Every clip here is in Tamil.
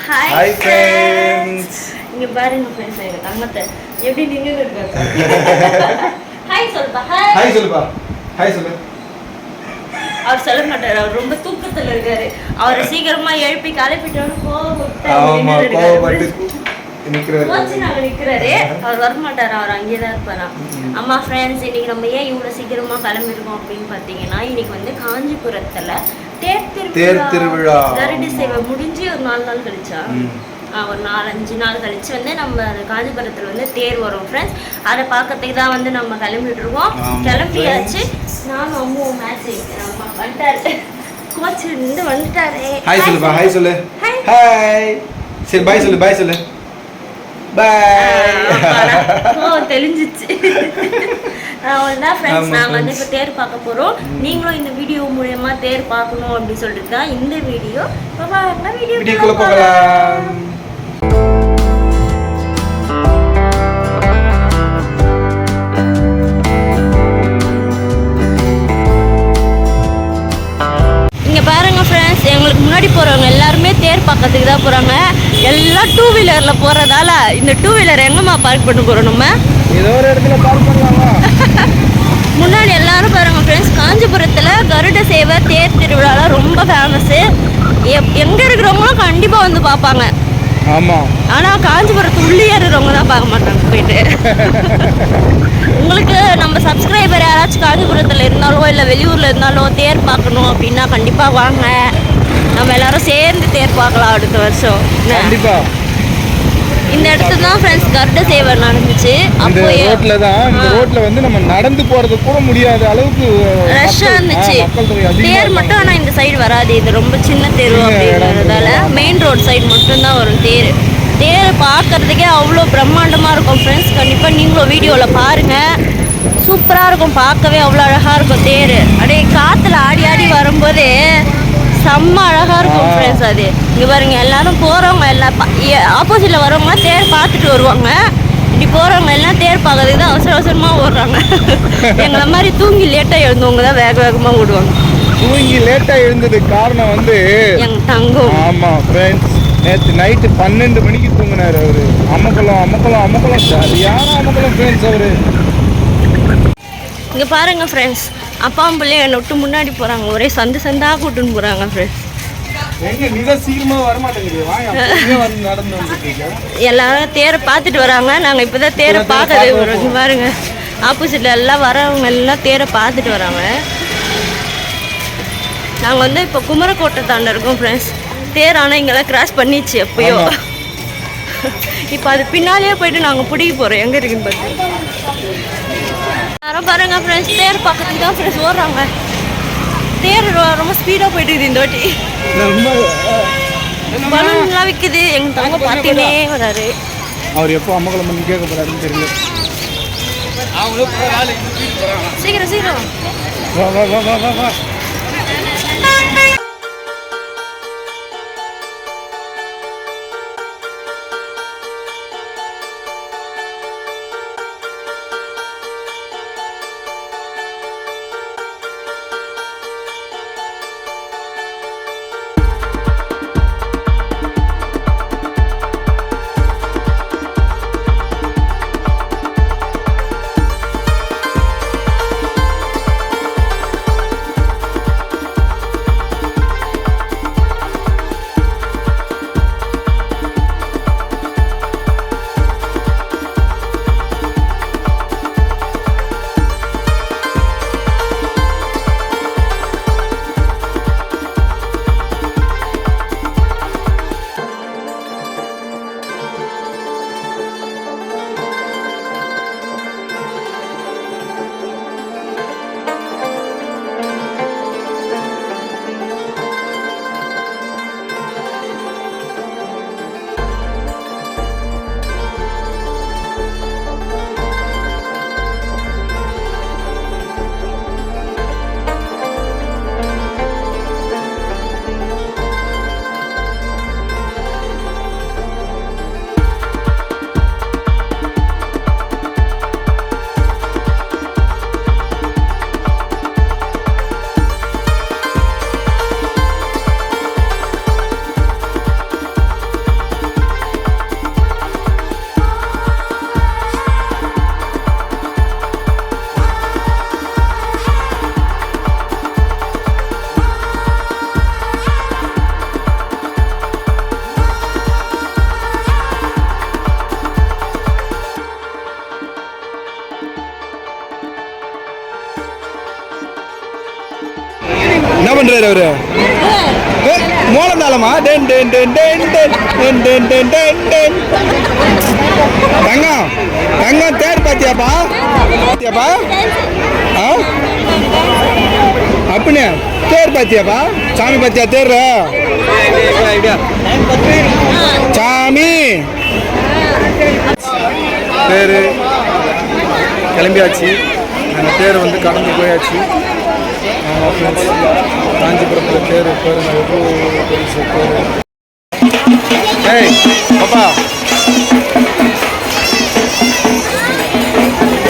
Hi friends. இங்க பாருங்க friends எங்க தங்கத்தை எப்படி நின்னு இருக்காங்க. ஹாய் சொல்லுப்பா. ஹாய் சொல்லுப்பா. ஹாய் சொல்லு. அவர் சொல்ல மாட்டாரு. அவர் ரொம்ப தூக்கத்துல இருக்காரு. அவரை சீக்கிரமா எழுப்பி கிளப்பிட்டோன்னு கோவப்பட்டு நிக்கிறாரு. அவர் வர மாட்டாரு. அவர் அங்கேதான் இருப்பாராம். அம்மா ஃப்ரெண்ட்ஸ், இன்னைக்கு நம்ம ஏன் இவ்வளவு சீக்கிரமா கிளம்பிருக்கோம் அப்படின்னு பாத்தீங்கன்னா, இன்னைக்கு வந்து காஞ்சிபுரத்துல தேர் திருவிழா கருட சேவை முடிஞ்சு ஒரு 4 நாள் கழிச்சா ஒரு 4-5 நாள் கழிச்சு வந்து நம்ம காஞ்சிபுரத்துல வந்து தேர் வரும் ஃப்ரெண்ட்ஸ். அதை பார்க்கறதுக்கு தான் வந்து நம்ம கிளம்பிட்டு இருக்கோம். கிளம்பியாச்சு. நானும் அம்மாவும் மேட்ச் நம்ம வந்துட்டாரு. கோச் இருந்து வந்துட்டாரு. ஹாய் சொல்லுப்பா. ஹாய் சொல்லு. ஹாய். சரி பாய் சொல்லு. பாய் சொல்லு. தெளிஞ்சிச்சு. நாங்க வந்து இப்ப தேர் பார்க்க போறோம். நீங்களும் இந்த வீடியோ மூலமா தேர் பார்க்கணும் அப்படின்னு சொல்லிட்டு தான் இந்த வீடியோ. வீடியோக்குள்ள போகலாம். இங்க பாருங்க ஃப்ரெண்ட்ஸ், எங்களுக்கு முன்னாடி போறவங்க எல்லாருமே தேர் பார்க்கறதுக்கு தான் போறாங்க. எல்லாம் 2 வீலர்ல போறதால இந்த 2 வீலர் எங்கம்மா பார்க் பண்ண போறோம்? நம்ம ஏதோ ஒரு இடத்துல பார்க் பண்ணலாமா? முன்னாடி எல்லாரும் பாருங்க ஃப்ரெண்ட்ஸ், காஞ்சிபுரத்துல கருட சேவை தேர் திருவிழாலாம் ரொம்ப ஃபேமஸ். எங்க இருக்கிறவங்களும் கண்டிப்பா வந்து பார்ப்பாங்க. ஆமா. ஆனா காஞ்சிபுரத்து உள்ளே இருக்கிறவங்க தான் பார்க்க மாட்டாங்க போயிட்டு. உங்களுக்கு நம்ம சப்ஸ்கிரைபர் யாராச்சும் காஞ்சிபுரத்துல இருந்தாலோ இல்ல வெளியூர்ல இருந்தாலோ தேர் பார்க்கணும் அப்படின்னா கண்டிப்பா வாங்க. நம்ம எல்லாரும் சேர்ந்து தேர் பார்க்கலாம் அடுத்த வருஷம். கண்டிப்பா. இந்த இடத்துல தான் ஃப்ரெண்ட்ஸ் கருட சேவை நடந்துச்சு. அப்போ இந்த ரோட்ல வந்து நம்ம நடந்து போறது கூட முடியாத அளவுக்கு ரஷ்ஷா இருந்துச்சு. தேர் மட்டும் ஆனா இந்த சைடு வராது. இது ரொம்ப சின்ன தெரு அப்படிங்கிறதால மெயின் ரோட் சைடு மட்டும் தான் வரும் தேர். தேர் பார்க்கறதுக்கே அவ்வளோ பிரம்மாண்டமா இருக்கும் ஃப்ரெண்ட்ஸ். கண்டிப்பா நீங்களும் வீடியோல பாருங்க. சூப்பரா இருக்கும். பார்க்கவே அவ்வளோ அழகா இருக்கும் தேர். அப்படியே காத்துல ஆடி ஆடி வரும்போது செம்ம அழகா இருக்கும் ஃப்ரெண்ட்ஸ். அது இங்க பாருங்க, எல்லாரும் போறவங்க எல்லாம் ஆப்போசிட்ல வரவங்க தேர் பார்த்துட்டு வருவாங்க. இப்படி போறவங்க எல்லாம் தேர் பார்க்கறதுக்கு தான் அவசர அவசரமா ஓடுறாங்க. எங்களை மாதிரி தூங்கி லேட்டா எழுந்தவங்க தான் வேக வேகமா ஓடுவாங்க. தூங்கி லேட்டா எழுந்ததுக்கு காரணம் வந்து எங்க தங்கம். ஆமா ஃப்ரெண்ட்ஸ், நேற்று நைட்டு 12 மணிக்கு தூங்கினாரு அவரு. அமக்கலம் சரியான அமக்கலம் ஃப்ரெண்ட்ஸ் அவரு. இங்க பாருங்க ஃப்ரெண்ட்ஸ், அப்பாவும் பிள்ளையும் என்னை விட்டு முன்னாடி போறாங்க. ஒரே சந்தா கூட்டுன்னு போறாங்க ஃப்ரெண்ட்ஸ். எல்லாரும் தேரை பார்த்துட்டு வராங்க. நாங்க இப்பதான் தேரை பார்க்கறது. பாருங்க, ஆப்போசிட்ல எல்லாம் வரவங்க எல்லாம் தேரை பார்த்துட்டு வராங்க. நாங்க வந்து இப்போ குமரக்கோட்டை தாண்ட இருக்கோம் ஃப்ரெண்ட்ஸ். தேர் ஆனால் இங்கெல்லாம் கிராஸ் பண்ணிச்சு எப்பயோ. இப்போ அது பின்னாலேயே போயிட்டு நாங்கள் பிடிக்க போகிறோம். எங்கே இருக்குன்னு பார்த்து யாரும் பாருங்க ஃப்ரெண்ட்ஸ், தேர் பக்கத்துக்கு தான் ஃப்ரெண்ட்ஸ் ஓடுறாங்க. தேர் ரொம்ப ஸ்பீடாக போயிட்டு இருக்குது இந்த வாட்டி. பலூன்லாம் விற்குது. எங்கள் தங்க பார்த்துனே வராரு. அவர் எப்போ அம்மகலம் பண்ணி கேட்க போறாருன்னு தெரியல. சீக்கிரம் வா. பாடுவார் அவரு மோளந்தாளமா ten ten ten ten ten ten ten ten ten ten. தங்கம் தங்கம் தேர் பாத்தியாப்பா பாத்தியாப்பா ஆ அப்படியா தேர் பாத்தியாப்பா சாமி பாத்தியா தேர் சாமி தேர் கிளம்பியாச்சு. அந்த தேர் வந்து கடந்து போயாச்சு. காஞ்சிபுரத்தில் தேர் பாருங்க எவ்வளோ பெருசு தேர். ஏய் பாப்பா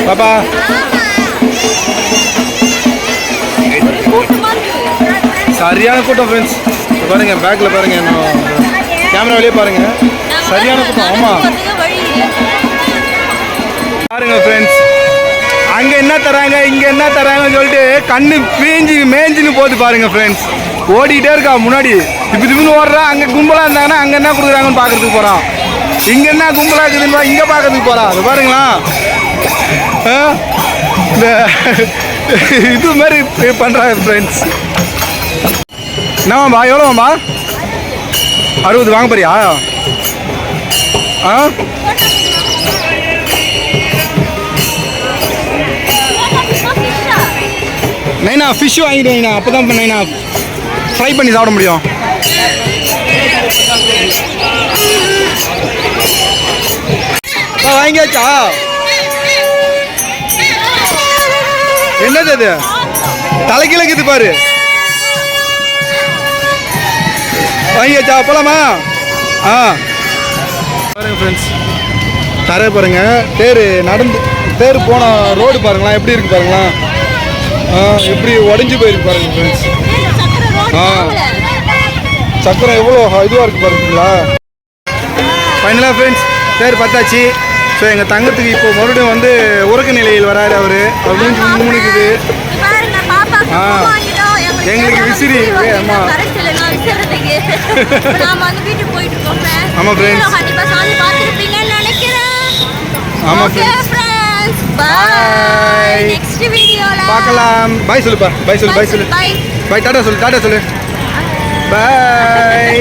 பாப்பா சரியான கூட்டம் ஃப்ரெண்ட்ஸ். பாருங்க பேக்கில் பாருங்க கேமராவிலே பாருங்க சரியான கூட்டம். ஆமாம் பாருங்க ஃப்ரெண்ட்ஸ் அங்கே என்ன தராங்க இங்கே என்ன தராங்கன்னு சொல்லிட்டு கண்ணு மேஞ்சின்னு போகுது பாருங்க ஃப்ரெண்ட்ஸ். ஓடிக்கிட்டே இருக்கா முன்னாடி திப்புன்னு ஓடுறா. அங்கே கும்பலாக இருந்தாங்கன்னா அங்கே என்ன கொடுக்குறாங்கன்னு பார்க்கறதுக்கு போகிறான். இங்கே என்ன கும்பலாக இருக்குதுன்னு இங்கே பார்க்கறதுக்கு போகிறான். அது பாருங்களா இந்த இது மாதிரி பண்ணுறாங்க ஃப்ரெண்ட்ஸ். என்னவாம்பா எவ்வளோவாம்பா 60 வாங்க போறியா? ஆ நைனா ஃபிஷ் வாங்கிட்டு வைண்ணா. அப்போ தான் நைனா ஃப்ரை பண்ணி சாப்பிட முடியும். வாங்கியாச்சா? என்னது அது தலைக்கீழ இருக்குது பாரு. வாங்கியாச்சா போலாமா? ஆ பாருங்க ஃப்ரெண்ட்ஸ் தர பாருங்க தேர் நடந்து தேர் போன ரோடு பாருங்களா எப்படி இருக்கு பாருங்களா. எப்படி உடஞ்சி போயிருக்கு பாருங்க ஃப்ரெண்ட்ஸ். சக்கரம் எவ்வளோ இதுவாக இருக்குது பாருங்களா. ஃபைனலாக ஃப்ரெண்ட்ஸ் தேர் பார்த்தாச்சு. ஸோ எங்கள் தங்கத்துக்கு இப்போ மறுபடியும் வந்து உறக்க நிலையில் வராரு அவர் மூணுக்குது. எங்களுக்கு விசிறி ஆமாம் ஆமாம் ஃப்ரெண்ட்ஸ் ஆமாம் ஃப்ரெண்ட்ஸ் பாய் நெக்ஸ்ட் வீடியோல பார்க்கலாம். பாய் சொல்லுப்பா பாய் சொல்லு பாய் சொல்லு பாய் டாடா சொல்லு பாய்.